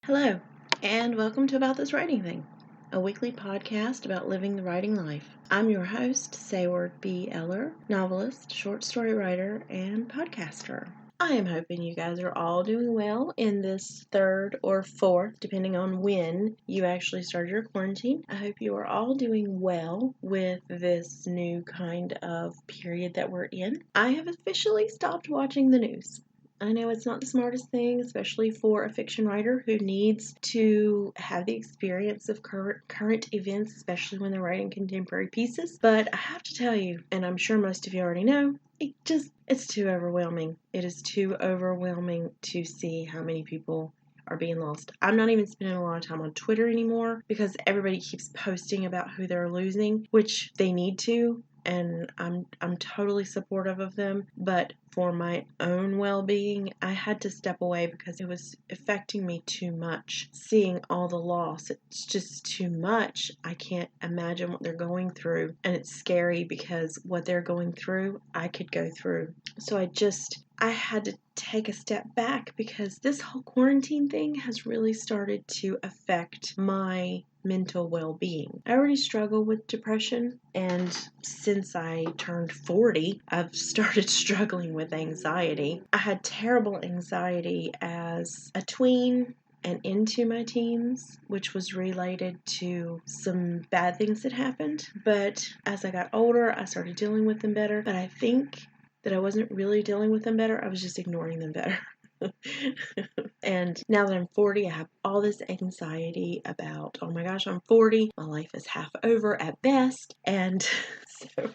Hello, and welcome to About This Writing Thing, a weekly podcast about living the writing life. I'm your host, Sayward B. Eller, novelist, short story writer, and podcaster. I am hoping you guys are all doing well in this third or fourth, depending on when you actually started your quarantine. I hope you are all doing well with this new kind of period that we're in. I have officially stopped watching the news. I know it's not the smartest thing, especially for a fiction writer who needs to have the experience of current events, especially when they're writing contemporary pieces. But I have to tell you, and I'm sure most of you already know, it's too overwhelming. It is too overwhelming to see how many people are being lost. I'm not even spending a lot of time on Twitter anymore because everybody keeps posting about who they're losing, which they need to. And I'm totally supportive of them, but for my own well-being, I had to step away because it was affecting me too much. Seeing all the loss, it's just too much. I can't imagine what they're going through, and it's scary because what they're going through, I could go through. So I had to take a step back because this whole quarantine thing has really started to affect my mental well-being. I already struggle with depression, and since I turned 40, I've started struggling with anxiety. I had terrible anxiety as a tween and into my teens, which was related to some bad things that happened. But as I got older, I started dealing with them better. But I think that I wasn't really dealing with them better, I was just ignoring them better. And now that I'm 40, I have all this anxiety about, oh my gosh, I'm 40, my life is half over at best, and so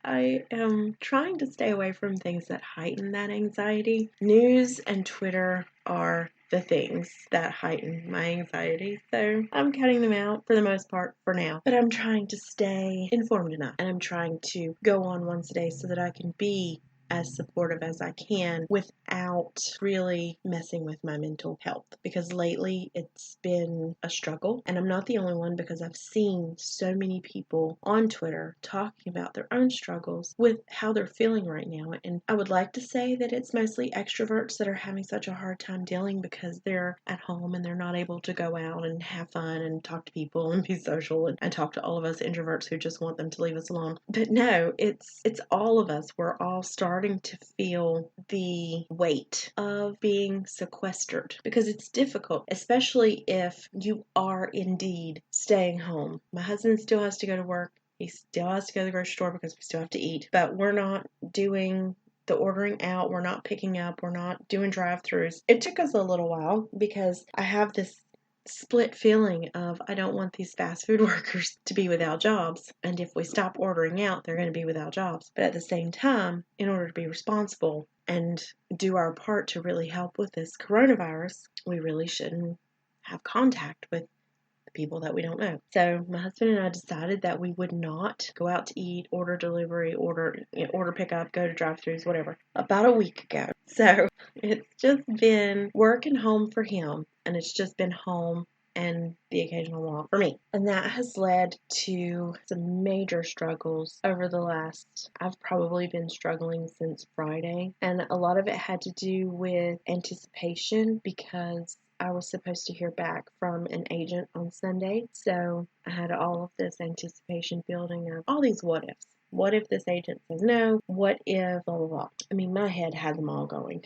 I am trying to stay away from things that heighten that anxiety. News and Twitter are the things that heighten my anxiety, so I'm cutting them out for the most part for now. But I'm trying to stay informed enough, and I'm trying to go on once a day so that I can be as supportive as I can without really messing with my mental health, because lately it's been a struggle, and I'm not the only one because I've seen so many people on Twitter talking about their own struggles with how they're feeling right now. And I would like to say that it's mostly extroverts that are having such a hard time dealing because they're at home and they're not able to go out and have fun and talk to people and be social and talk to all of us introverts who just want them to leave us alone. But no, it's all of us. We're all starting to feel the weight of being sequestered because it's difficult, especially if you are indeed staying home. My husband still has to go to work. He still has to go to the grocery store because we still have to eat, but we're not doing the ordering out, we're not picking up, we're not doing drive-thrus. It took us a little while because I have this split feeling of I don't want these fast food workers to be without jobs, and if we stop ordering out, they're going to be without jobs. But at the same time, in order to be responsible and do our part to really help with this coronavirus, we really shouldn't have contact with the people that we don't know. So my husband and I decided that we would not go out to eat, order delivery, order pickup, go to drive-thrus, whatever, about a week ago. So it's just been work and home for him, and it's just been home and the occasional walk for me. And that has led to some major struggles over the last, I've probably been struggling since Friday. And a lot of it had to do with anticipation because I was supposed to hear back from an agent on Sunday. So I had all of this anticipation building of all these what ifs. What if this agent says no? What if blah, blah, blah. I mean, my head had them all going.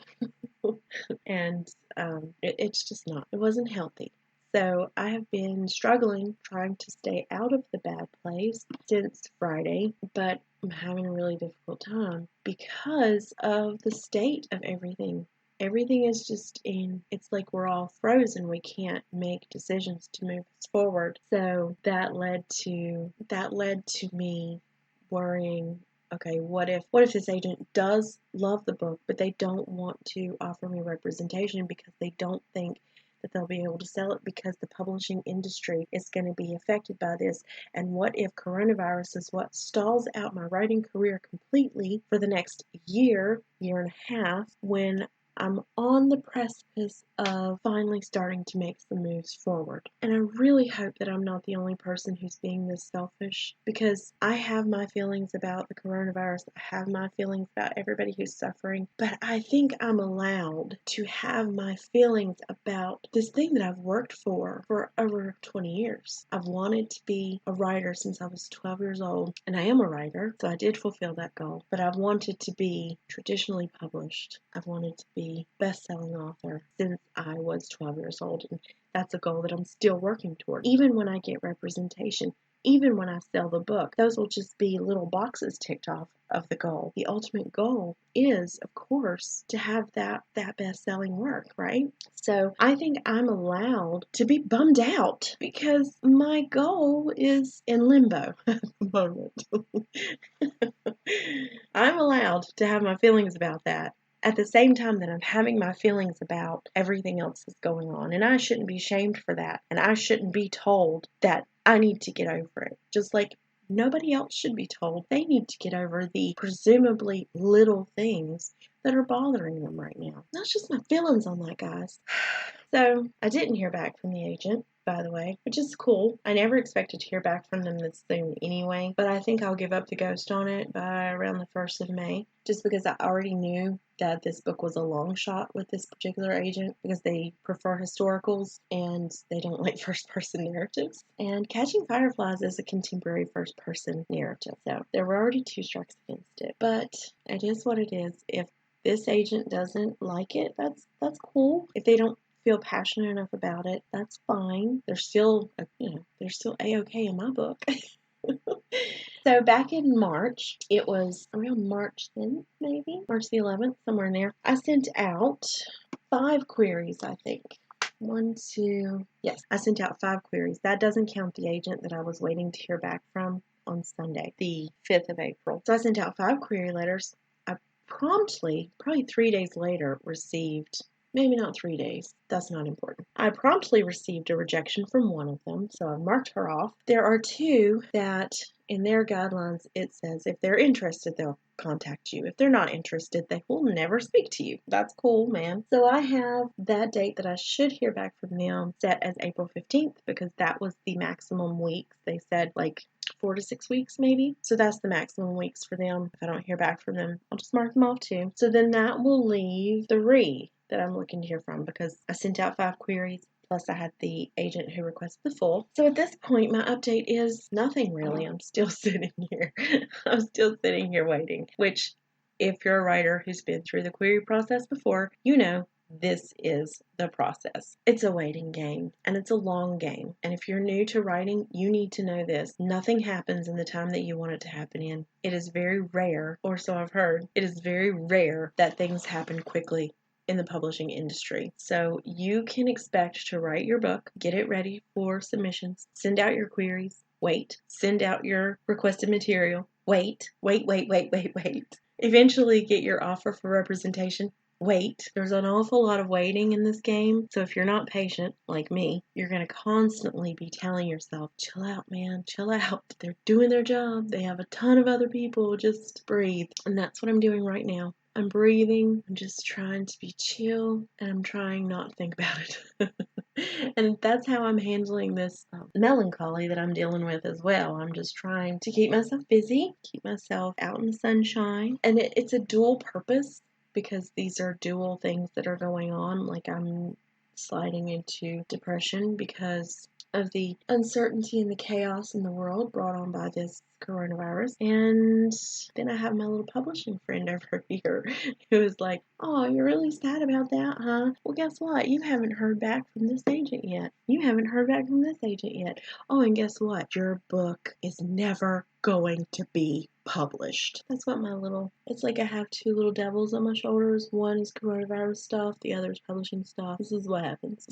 And it's just not. It wasn't healthy. So I have been struggling trying to stay out of the bad place since Friday, but I'm having a really difficult time because of the state of everything. Everything is just it's like we're all frozen. We can't make decisions to move us forward. So that led to me worrying, okay, what if this agent does love the book, but they don't want to offer me representation because they don't think that they'll be able to sell it because the publishing industry is going to be affected by this? And what if coronavirus is what stalls out my writing career completely for the next year and a half, when I'm on the precipice of finally starting to make some moves forward. And I really hope that I'm not the only person who's being this selfish, because I have my feelings about the coronavirus. I have my feelings about everybody who's suffering. But I think I'm allowed to have my feelings about this thing that I've worked for over 20 years. I've wanted to be a writer since I was 12 years old, and I am a writer, so I did fulfill that goal. But I've wanted to be traditionally published. I've wanted to be best-selling author since I was 12 years old, and that's a goal that I'm still working toward. Even when I get representation, even when I sell the book, those will just be little boxes ticked off of the goal. The ultimate goal is, of course, to have that best-selling work, right? So I think I'm allowed to be bummed out because my goal is in limbo at the moment. I'm allowed to have my feelings about that at the same time that I'm having my feelings about everything else that's going on. And I shouldn't be shamed for that. And I shouldn't be told that I need to get over it. Just like nobody else should be told they need to get over the presumably little things that are bothering them right now. That's just my feelings on that, guys. So I didn't hear back from the agent, by the way, which is cool. I never expected to hear back from them this soon anyway, but I think I'll give up the ghost on it by around the 1st of May, just because I already knew that this book was a long shot with this particular agent because they prefer historicals and they don't like first-person narratives. And Catching Fireflies is a contemporary first-person narrative, so there were already 2 strikes against it. But it is what it is. If this agent doesn't like it, that's cool. If they don't feel passionate enough about it, that's fine. They're still, they're still A-okay in my book. So back in March, it was around March 10th, maybe? March the 11th, somewhere in there. I sent out 5 queries, I think. I sent out 5 queries. That doesn't count the agent that I was waiting to hear back from on Sunday, the 5th of April. So I sent out 5 query letters. I promptly, probably 3 days later, received, maybe not 3 days, that's not important. I promptly received a rejection from one of them, so I marked her off. There are 2 that in their guidelines it says if they're interested, they'll contact you. If they're not interested, they will never speak to you. That's cool, man. So I have that date that I should hear back from them set as April 15th because that was the maximum weeks. They said like 4 to 6 weeks maybe. So that's the maximum weeks for them. If I don't hear back from them, I'll just mark them off too. So then that will leave 3 that I'm looking to hear from because I sent out 5 queries. Plus, I had the agent who requested the full. So at this point, my update is nothing really. I'm still sitting here. I'm still sitting here waiting. Which, if you're a writer who's been through the query process before, you know this is the process. It's a waiting game, and it's a long game. And if you're new to writing, you need to know this. Nothing happens in the time that you want it to happen in. It is very rare, or so I've heard, it is very rare that things happen quickly in the publishing industry. So you can expect to write your book, get it ready for submissions, send out your queries, wait, send out your requested material, wait. Eventually get your offer for representation, wait. There's an awful lot of waiting in this game. So if you're not patient, like me, you're going to constantly be telling yourself, chill out, man, chill out. They're doing their job. They have a ton of other people. Just breathe. And that's what I'm doing right now. I'm breathing, I'm just trying to be chill, and I'm trying not to think about it. And that's how I'm handling this melancholy that I'm dealing with as well. I'm just trying to keep myself busy, keep myself out in the sunshine, and it's a dual purpose because these are dual things that are going on. Like I'm sliding into depression because of the uncertainty and the chaos in the world brought on by this coronavirus. And then I have my little publishing friend over here who is like, oh, you're really sad about that, huh? Well, guess what? You haven't heard back from this agent yet. You haven't heard back from this agent yet. Oh, and guess what? Your book is never going to be published. That's what it's like I have 2 little devils on my shoulders. One is coronavirus stuff, the other is publishing stuff. This is what happens.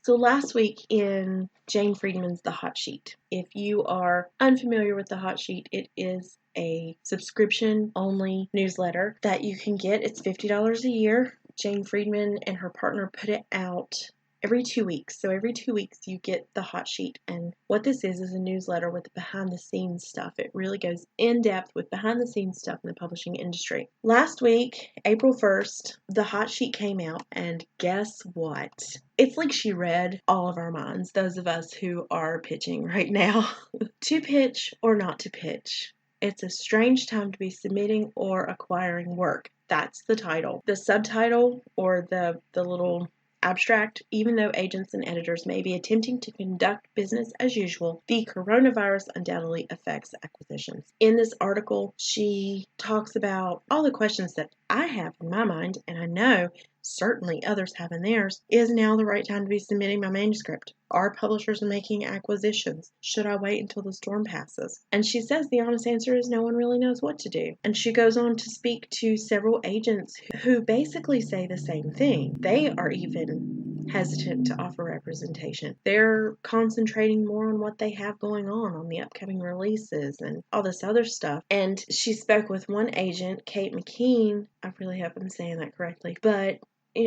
So last week in Jane Friedman's The Hot Sheet, if you are unfamiliar with The Hot Sheet, it is a subscription-only newsletter that you can get. It's $50 a year. Jane Friedman and her partner put it out every 2 weeks. So every 2 weeks you get the hot sheet. And what this is a newsletter with behind the scenes stuff. It really goes in depth with behind the scenes stuff in the publishing industry. Last week, April 1st, the hot sheet came out, and guess what? It's like she read all of our minds, those of us who are pitching right now. To pitch or not to pitch. It's a strange time to be submitting or acquiring work. That's the title. The subtitle or the little abstract, even though agents and editors may be attempting to conduct business as usual, the coronavirus undoubtedly affects acquisitions. In this article, she talks about all the questions that I have in my mind, and I know certainly others have in theirs. Is now the right time to be submitting my manuscript? Are publishers making acquisitions? Should I wait until the storm passes? And she says the honest answer is no one really knows what to do. And she goes on to speak to several agents who basically say the same thing. They are even hesitant to offer representation. They're concentrating more on what they have going on the upcoming releases and all this other stuff. And she spoke with one agent, Kate McKean. I really hope I'm saying that correctly. But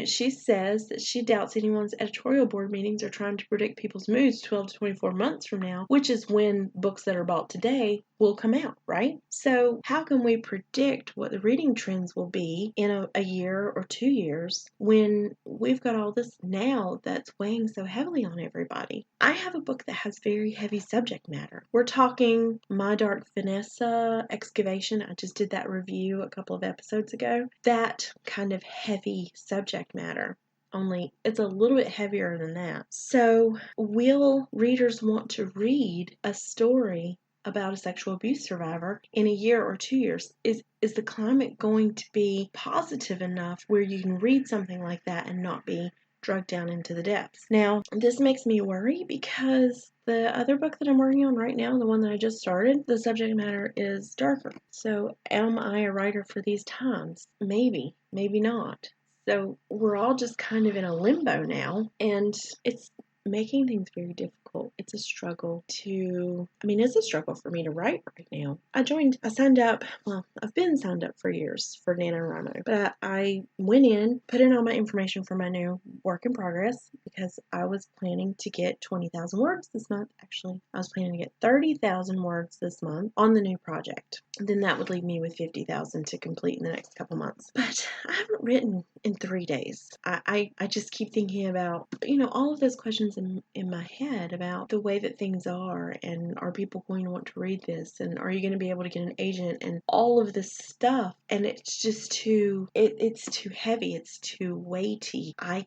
she says that she doubts anyone's editorial board meetings are trying to predict people's moods 12 to 24 months from now, which is when books that are bought today will come out, right? So how can we predict what the reading trends will be in a year or 2 years when we've got all this now that's weighing so heavily on everybody? I have a book that has very heavy subject matter. We're talking My Dark Vanessa Excavation. I just did that review a couple of episodes ago. That kind of heavy subject matter. Only it's a little bit heavier than that. So will readers want to read a story about a sexual abuse survivor in a year or 2 years? Is the climate going to be positive enough where you can read something like that and not be drugged down into the depths? Now, this makes me worry because the other book that I'm working on right now, the one that I just started, the subject matter is darker. So am I a writer for these times? Maybe, maybe not. So we're all just kind of in a limbo now, and it's making things very difficult. It's a struggle it's a struggle for me to write right now. I signed up, I've been signed up for years for NaNoWriMo, but I went in, put in all my information for my new work in progress because I was planning to get 20,000 words this month. Actually, I was planning to get 30,000 words this month on the new project. Then that would leave me with 50,000 to complete in the next couple months. But I haven't written in 3 days. I just keep thinking about, all of those questions in my head about the way that things are, and are people going to want to read this, and are you going to be able to get an agent, and all of this stuff. And it's just it's too heavy, it's too weighty. I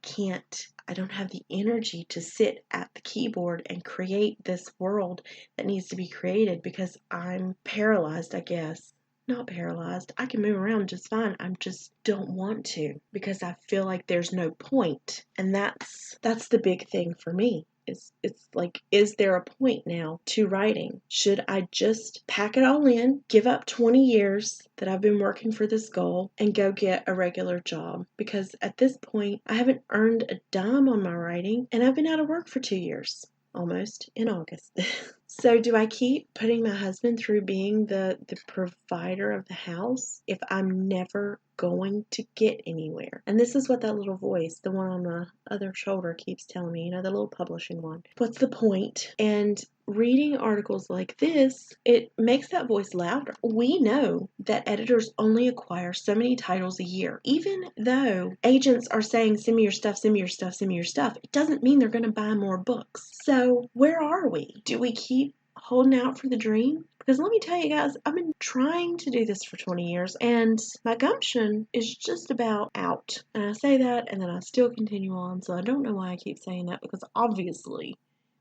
don't have the energy to sit at the keyboard and create this world that needs to be created because I'm paralyzed, I guess. Not paralyzed. I can move around just fine. I just don't want to because I feel like there's no point. And that's the big thing for me. It's like, is there a point now to writing? Should I just pack it all in, give up 20 years that I've been working for this goal, and go get a regular job? Because at this point, I haven't earned a dime on my writing, and I've been out of work for 2 years. Almost in August. So do I keep putting my husband through being the provider of the house if I'm never going to get anywhere? And this is what that little voice, the one on the other shoulder, keeps telling me, the little publishing one. What's the point? And reading articles like this, it makes that voice louder. We know that editors only acquire so many titles a year. Even though agents are saying, send me your stuff, send me your stuff, send me your stuff, it doesn't mean they're going to buy more books. So where are we? Do we keep holding out for the dream? Because let me tell you guys, I've been trying to do this for 20 years, and my gumption is just about out. And I say that, and then I still continue on, so I don't know why I keep saying that, because obviously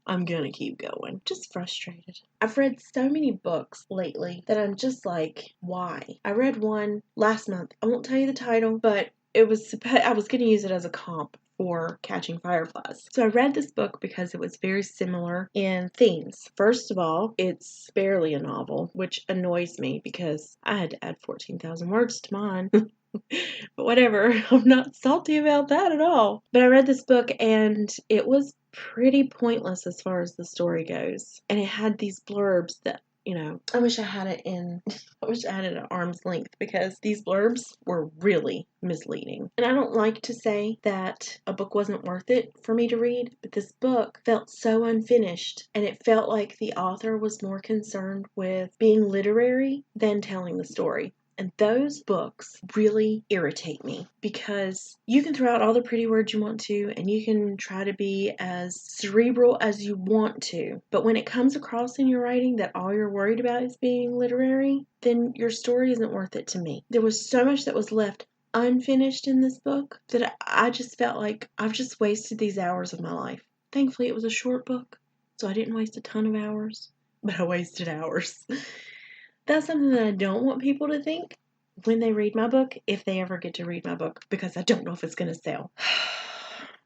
I'm gonna keep going. Just frustrated. I've read so many books lately that I'm just like, why? I read one last month. I won't tell you the title, but I was gonna use it as a comp for Catching Fireflies. So I read this book because it was very similar in themes. First of all, it's barely a novel, which annoys me because I had to add 14,000 words to mine. But whatever, I'm not salty about that at all. But I read this book and it was pretty pointless as far as the story goes. And it had these blurbs that I wish I had it at arm's length because these blurbs were really misleading. And I don't like to say that a book wasn't worth it for me to read, but this book felt so unfinished, and it felt like the author was more concerned with being literary than telling the story. And those books really irritate me because you can throw out all the pretty words you want to, and you can try to be as cerebral as you want to. But when it comes across in your writing that all you're worried about is being literary, then your story isn't worth it to me. There was so much that was left unfinished in this book that I just felt like I've just wasted these hours of my life. Thankfully, it was a short book, so I didn't waste a ton of hours, but I wasted hours. That's something that I don't want people to think when they read my book, if they ever get to read my book, because I don't know if it's going to sell.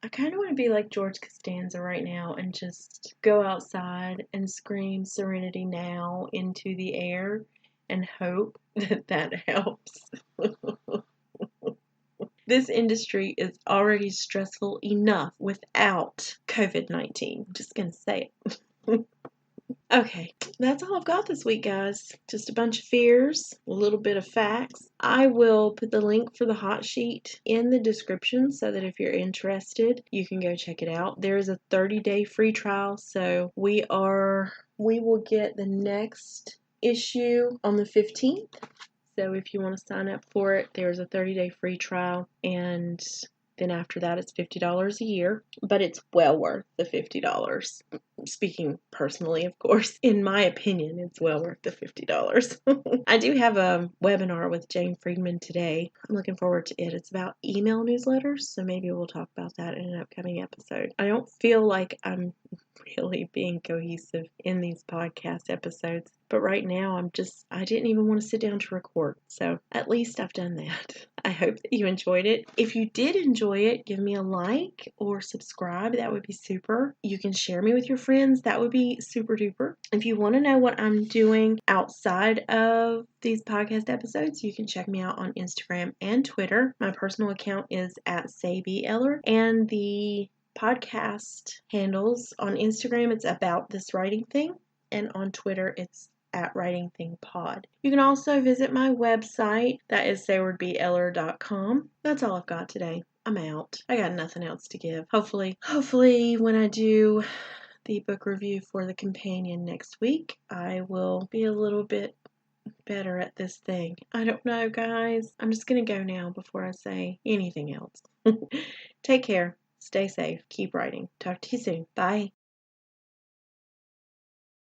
I kind of want to be like George Costanza right now and just go outside and scream Serenity Now into the air and hope that helps. This industry is already stressful enough without COVID-19. I'm just going to say it. Okay, that's all I've got this week, guys. Just a bunch of fears, a little bit of facts. I will put the link for the hot sheet in the description so that if you're interested, you can go check it out. There is a 30-day free trial, so we will get the next issue on the 15th. So if you want to sign up for it, there's a 30-day free trial, and then after that, it's $50 a year, but it's well worth the $50. Speaking personally, of course, in my opinion, it's well worth the $50. I do have a webinar with Jane Friedman today. I'm looking forward to it. It's about email newsletters, so maybe we'll talk about that in an upcoming episode. I don't feel like I'm really being cohesive in these podcast episodes, but right now I didn't even want to sit down to record, so at least I've done that. I hope that you enjoyed it. If you did enjoy it, give me a like or subscribe. That would be super. You can share me with your friends. That would be super duper. If you want to know what I'm doing outside of these podcast episodes, you can check me out on Instagram and Twitter. My personal account is @SayBEller, and the podcast handles on Instagram, it's About This Writing Thing, and on Twitter, it's @WritingThingPod. You can also visit my website. That is SayWardBEller.com. That's all I've got today. I'm out. I got nothing else to give. Hopefully, when I do the book review for The Companion next week, I will be a little bit better at this thing. I don't know, guys. I'm just going to go now before I say anything else. Take care. Stay safe. Keep writing. Talk to you soon. Bye.